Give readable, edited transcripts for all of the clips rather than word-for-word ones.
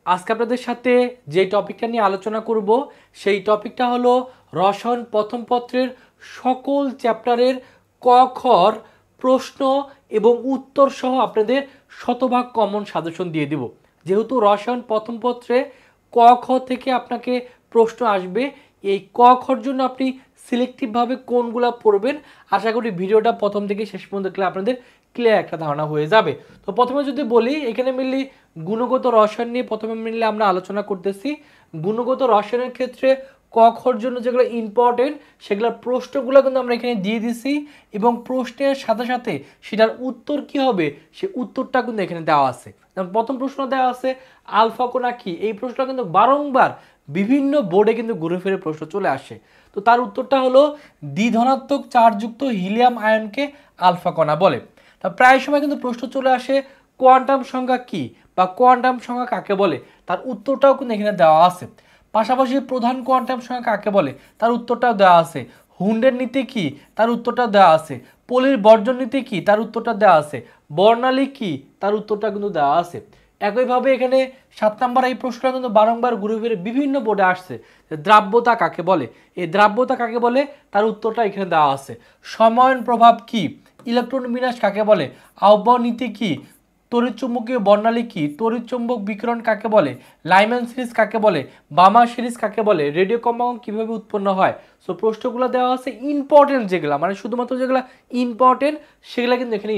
আজকে আপনাদের সাথে যে টপিকটা নিয়ে আলোচনা করব সেই টপিকটা হলো রসায়ন প্রথম পত্রের সকল চ্যাপ্টারের ক খর প্রশ্ন এবং উত্তর সহ আপনাদের শতভাগ কমন সাজেশন দিয়ে দিব। যেহেতু রসায়ন প্রথম পত্রে ক খ থেকে আপনাকে প্রশ্ন আসবে, এই ক খর জন্য আপনি সিলেক্টিভভাবে কোনগুলো পড়বেন আশা করি ভিডিওটা প্রথম থেকে শেষ পর্যন্ত দেখলে আপনাদের ক্লিয়ার একটা ধারণা হয়ে যাবে। তো প্রথমে যদি বলি, এখানে মেনলি গুণগত রসায়ন নিয়ে প্রথমে মেনলি আমরা আলোচনা করতেছি। গুণগত রসায়নের ক্ষেত্রে ক খর জন্য যেগুলো ইম্পর্টেন্ট সেগুলোর প্রশ্নগুলো কিন্তু আমরা এখানে দিয়ে দিছি এবং প্রশ্নের সাথে সাথে সেটার উত্তর কি হবে সে উত্তরটা কিন্তু এখানে দেওয়া আছে। যেমন প্রথম প্রশ্ন দেওয়া আছে আলফা কণা কি, এই প্রশ্নটা কিন্তু বারংবার বিভিন্ন বোর্ডে কিন্তু ঘুরে ফিরে প্রশ্ন চলে আসে। তো তার উত্তরটা হলো দ্বিধনাত্মক চার্জযুক্ত হিলিয়াম আয়নকে আলফা কণা বলে। তা প্রায় সময় কিন্তু প্রশ্ন চলে আসে কোয়ান্টাম সংখ্যা কি বা কোয়ান্টাম সংখ্যা কাকে বলে, তার উত্তরটাও কিন্তু এখানে দেওয়া আছে। পাশাপাশি প্রধান কোয়ান্টাম সংখ্যা কাকে বলে তার উত্তরটাও দেওয়া আছে। হুন্ডের নীতি কি তার উত্তরটাও দেওয়া আছে। পলির বর্জন নীতি কি তার উত্তরটা দেওয়া আছে। বর্ণালী কি তার উত্তরটা কিন্তু দেওয়া আছে। একইভাবে এখানে 7 নম্বর এই প্রশ্নটা কিন্তু বারংবার ঘুরে ফিরে বিভিন্ন বোর্ডে আসছে যে দ্রাব্যতা কাকে বলে, এই দ্রাব্যতা কাকে বলে তার উত্তরটা এখানে দেওয়া আছে। সময়ন প্রভাব কি, ইলেকট্রন বিন্যাস কাকে বলে, আহ্বান নীতি কি, তড়িৎচুম্বকীয় বর্ণালী কি, তড়িৎচুম্বক বিকিরণ কাকে বলে, লাইম্যান সিরিজ কাকে বলে, বামা সিরিজ কাকে বলে, রেডিও কম্পাউন্ড কিভাবে উৎপন্ন হয়। সো প্রশ্নগুলো দেওয়া আছে ইম্পর্টেন্ট যেগুলো, মানে শুধুমাত্র যেগুলো ইম্পর্টেন্ট সেগুলো কিন্তু এখানে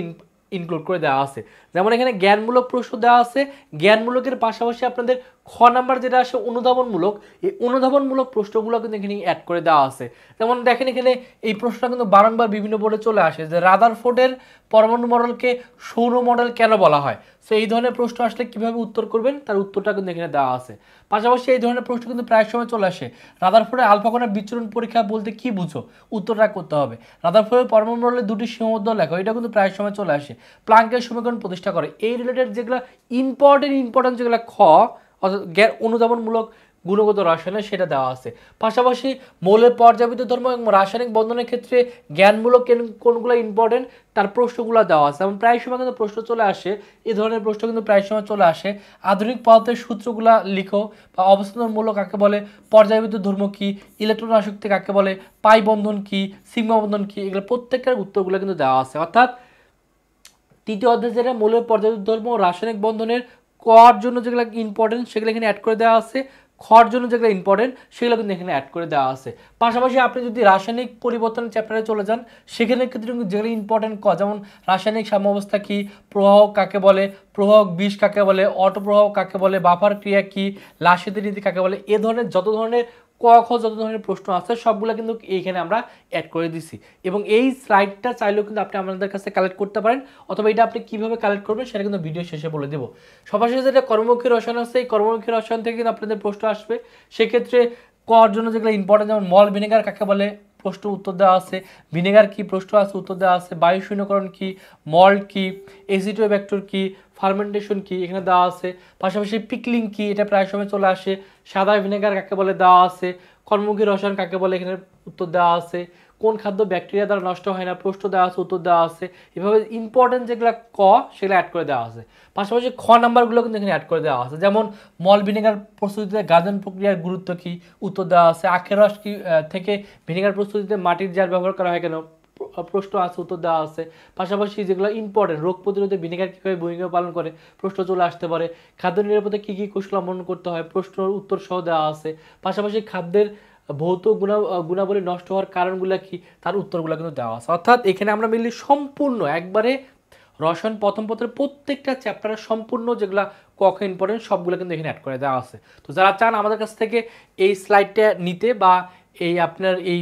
ইনক্লুড করে দেওয়া আছে। যেমন এখানে জ্ঞানমূলক প্রশ্ন দেওয়া আছে, জ্ঞানমূলকের পাশাপাশি আপনাদের খ নাম্বার যেটা আসে অনুধাবনমূলক, এই অনুধাবনমূলক প্রশ্নগুলো কিন্তু এখানে অ্যাড করে দেওয়া আছে। যেমন দেখেন এখানে এই প্রশ্নটা কিন্তু বারংবার বিভিন্ন বোর্ডে চলে আসে যে রাদারফোর্ডের পরমাণু মডেলকে সৌর মডেল কেন বলা হয়। সো এই ধরনের প্রশ্ন আসলে কিভাবে উত্তর করবেন তার উত্তরটা কিন্তু এখানে দেওয়া আছে। পাশাপাশি এই ধরনের প্রশ্ন কিন্তু প্রায় সময় চলে আসে রাদারফোর্ডের আলফা কণার বিচরণ পরীক্ষা বলতে কি বুঝো, উত্তরটা করতে হবে। রাদারফোর্ডের পরমাণু মডেলের দুটি সীমাবদ্ধ লেখা, এটা কিন্তু প্রায় সময় চলে আসে। প্লাঙ্কের সমীকরণ প্রতিষ্ঠা করে, এই রিলেটেড যেগুলো ইম্পর্টেন্ট যেগুলো খ অর্থাৎ অনুধাবনমূলক গুণগত রসায়নের সেটা দেওয়া আছে। পাশাপাশি মৌলের পর্যাবৃত্ত ধর্ম এবং রাসায়নিক বন্ধনের ক্ষেত্রে জ্ঞানমূলক কোনগুলো ইম্পর্টেন্ট তার প্রশ্নগুলো দেওয়া আছে। এবং প্রায় সময় কিন্তু প্রশ্ন চলে আসে, এই ধরনের প্রশ্ন কিন্তু প্রায় সময় চলে আসে আধুনিক পদার্থের সূত্রগুলো লিখো, বা অবস্থানমূলক কাকে বলে, পর্যাবৃত্ত ধর্ম কি, ইলেকট্রন আসক্তি কাকে বলে, পাই বন্ধন কি, সিগমা বন্ধন কি, এগুলো প্রত্যেকটার উত্তরগুলো কিন্তু দেওয়া আছে। অর্থাৎ তৃতীয় অধ্যায় যেটা মৌলের পর্যাবৃত্ত ধর্ম ও রাসায়নিক বন্ধনের কর জন্য যেগুলো ইম্পর্টেন্ট সেগুলো এখানে অ্যাড করে দেওয়া আছে, খর জন্য যেগুলো ইম্পর্টেন্ট সেগুলো কিন্তু এখানে অ্যাড করে দেওয়া আছে। পাশাপাশি আপনি যদি রাসায়নিক পরিবর্তনের চ্যাপ্টারে চলে যান সেখানে ক্ষেত্রে যেগুলো ইম্পর্টেন্ট যেমন রাসায়নিক সাম্যাবস্থা কি, প্রবাহ কাকে বলে, প্রবাহ বিষ কাকে বলে, অটোপ্রবাহ কাকে বলে, বাফার ক্রিয়া কি, লাসিত নীতি কাকে বলে, এ ধরনের যত ধরনের ক খ যত ধরনের প্রশ্ন আছে সবগুলো কিন্তু এইখানে আমরা অ্যাড করে দিছি। এবং এই স্লাইডটা চাইলেও কিন্তু আপনি আমাদের কাছে কালেক্ট করতে পারেন, অথবা এটা আপনি কীভাবে কালেক্ট করবেন সেটা কিন্তু ভিডিও শেষে বলে দেবো। সবার শেষে যেটা কর্মমুখী রসায়ন আছে, এই কর্মমুখী রসায়ন থেকে কিন্তু আপনাদের প্রশ্ন আসবে। সেক্ষেত্রে কর জন্য যেগুলো ইম্পর্টেন্ট যেমন মল ভিনেগার কাকে বলে প্রশ্ন উত্তর দেওয়া আছে, ভিনেগার কি প্রশ্ন আছে উত্তর দেওয়া আছে, বায়ু শূন্যকরণ কি, মল্ট কি, এসিটিও ভেক্টর কি, ফার্মেন্টেশন কি এখানে দেওয়া আছে। পাশাপাশি পিকলিং কি, এটা প্রায় সময় চলে আসে। সাদা ভিনেগার কাকে বলে দেওয়া আছে। কর্মমুখী রসায়ন কাকে বলে এখানে উত্তর দেওয়া আছে। কোন খাদ্য ব্যাকটেরিয়া দ্বারা নষ্ট হয় না প্রশ্ন দেওয়া আছে, উত্তর দেওয়া আছে। এভাবে ইম্পর্টেন্ট যেগুলো ক সেগুলো অ্যাড করে দেওয়া আছে। পাশাপাশি খ নাম্বারগুলো কিন্তু এখানে অ্যাড করে দেওয়া আছে। যেমন মল ভিনেগার প্রস্তুতিতে গাজন প্রক্রিয়ার গুরুত্ব কি, উত্তর দেওয়া আছে। আখের রস কি থেকে ভিনেগার প্রস্তুতিতে মাটির জার ব্যবহার করা হয় কেন, প্রশ্ন আছে, উত্তর দেওয়া আছে। পাশাপাশি যেগুলো ইম্পর্টেন্ট রোগ প্রতিরোধে ভিনেগার কীভাবে ভূমিকা পালন করে প্রশ্ন চলে আসতে পারে। খাদ্য নিরাপদে কী কী কৌশল অবলম্বন করতে হয় প্রশ্ন উত্তর সহ দেওয়া আছে। পাশাপাশি খাদ্যের ভৌত গুণাবলী নষ্ট হওয়ার কারণগুলো কি তার উত্তরগুলো কিন্তু দেওয়া আছে। অর্থাৎ এখানে আমরা মিলি সম্পূর্ণ একবারে রসায়ন প্রথম পত্রের প্রত্যেকটা চ্যাপ্টারের সম্পূর্ণ যেগুলো ক ইম্পর্টেন্ট সবগুলো কিন্তু এখানে অ্যাড করে দেওয়া আছে। তো যারা চান আমাদের কাছ থেকে এই স্লাইডটা নিতে বা এই আপনার এই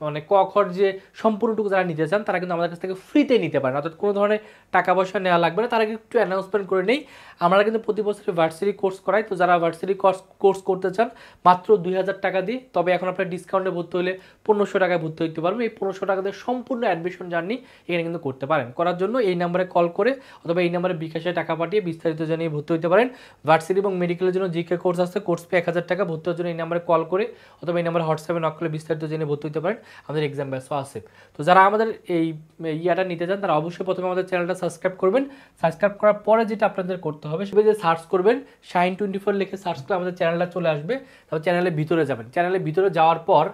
মানে ক খর যে সম্পূর্ণটুকু যারা নিতে চান তারা কিন্তু আমাদের কাছ থেকে ফ্রিতে নিতে পারেন, অর্থাৎ কোনো ধরনের টাকা পয়সা নেওয়া লাগবে না। তারা একটু অ্যানাউন্সমেন্ট করে নেই, আমরা কিন্তু প্রতি বছর ভার্সিটি কোর্স করাই। তো যারা ভার্সিটি কোর্স করতে চান মাত্র 2000 টাকা দিই, তবে এখন আপনার ডিসকাউন্টে ভর্তি হলে 1500 টাকায় ভর্তি হতে পারবেন। এই 1500 টাকা দিয়ে সম্পূর্ণ অ্যাডমিশন জার্নি এখানে কিন্তু করতে পারেন। করার জন্য এই নাম্বারে কল করে অথবা এই নাম্বারে বিকাশে টাকা পাঠিয়ে বিস্তারিত জানিয়ে ভর্তি হতে পারেন। ভার্সিটি এবং মেডিকেলের জন্য জিকে কোর্স আছে, কোর্স ফি 1000 টাকা, ভর্তি হওয়ার জন্য এই নাম্বারে কল করে অথবা এই নাম্বারে হোয়াটসঅ্যাপে নক করলে বিস্তারিত জেনে ভর্তি হতে পারেন। আমাদের এক্সাম ব্যাচও আছে। তো যারা আমাদের এই ইয়াটা নিতে চান তারা অবশ্যই প্রথমে আমাদের চ্যানেলটা সাবস্ক্রাইব করবেন। সাবস্ক্রাইব করার পরে যেটা আপনাদের করতে হবে সেটা যে সার্চ করবেন শাইন24 লিখে সার্চ করে আমাদের চ্যানেলটা চলে আসবে। তারপর চ্যানেলের ভিতরে যাবেন, চ্যানেলের ভিতরে যাওয়ার পর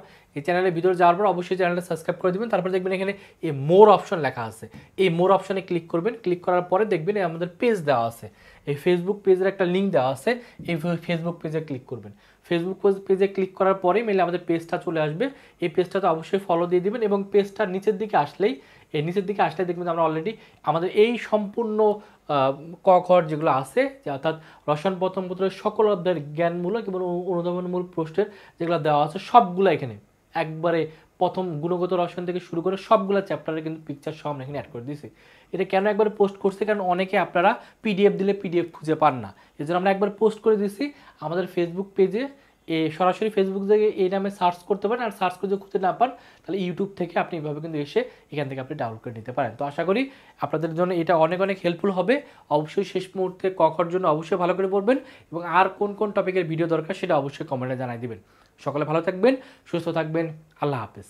অবশ্যই চ্যানেলটা সাবস্ক্রাইব করে দেবেন। তারপর দেখবেন এখানে এই মোর অপশন লেখা আছে, এই মোর অপশনে ক্লিক করবেন। ক্লিক করার পরে দেখবেন আমাদের পেজ দেওয়া আছে, এই ফেসবুক পেজের একটা লিঙ্ক দেওয়া আছে, এই ফেসবুক পেজে ক্লিক করবেন। ফেসবুক পেজে ক্লিক করার পরেই মেলে আমাদের পেজটা চলে আসবে। এই পেজটাতে অবশ্যই ফলো দিয়ে দিবেন এবং পেজটার নিচের দিকে আসলেই দেখবেন আমরা অলরেডি আমাদের এই সম্পূর্ণ ক খ যেগুলো আছে, অর্থাৎ রসায়ন প্রথম পত্রের সকল অধ্যায়ের জ্ঞানমূলক এবং অনুধাবনমূলক প্রশ্নের যেগুলো দেওয়া আছে সবগুলো এখানে একবারে প্রথম গুণগত রসায়ন থেকে শুরু করে সবগুলো চ্যাপ্টারে কিন্তু পিকচার সব এখানে অ্যাড করে দিয়েছি। এটা কেন একবার পোস্ট করছে, কারণ অনেকে আপনারা পিডিএফ দিলে পিডিএফ খুঁজে পান না, এই জন্য আমরা একবার পোস্ট করে দিয়েছি আমাদের ফেসবুক পেজে। সরাসরি ফেসবুক থেকে এই নামে সার্চ করতে পারেন, আর সার্চ করে যদি খুঁজে না পান তাহলে ইউটিউব থেকে আপনি এইভাবে কিন্তু এসে এখান থেকে আপনি ডাউনলোড করে নিতে পারেন। তো আশা করি আপনাদের জন্য এটা অনেক অনেক হেল্পফুল হবে। অবশ্যই শেষ মুহূর্তে ক খর জন্য অবশ্যই ভালো করে পড়বেন এবং আর কোন কোন টপিকের ভিডিও দরকার সেটা অবশ্যই কমেন্টে জানাই দিবেন। সকলে ভালো থাকবেন, সুস্থ থাকবেন, আল্লাহ হাফেজ।